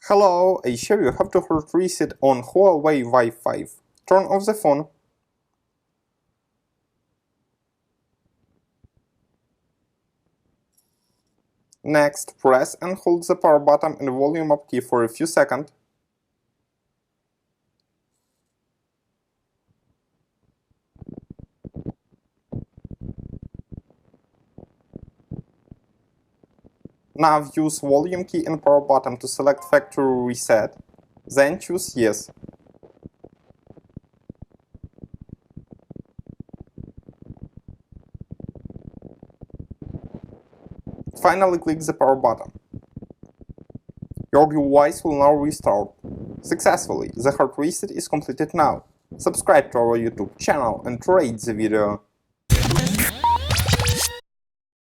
Hello, I show you how to hard reset on Huawei Y5. Turn off the phone. Next, press and hold the power button and volume up key for a few seconds. Now use volume key and power button to select factory reset, then choose yes. Finally click the power button. Your device will now restart. Successfully, the hard reset is completed now. Subscribe to our YouTube channel and rate the video.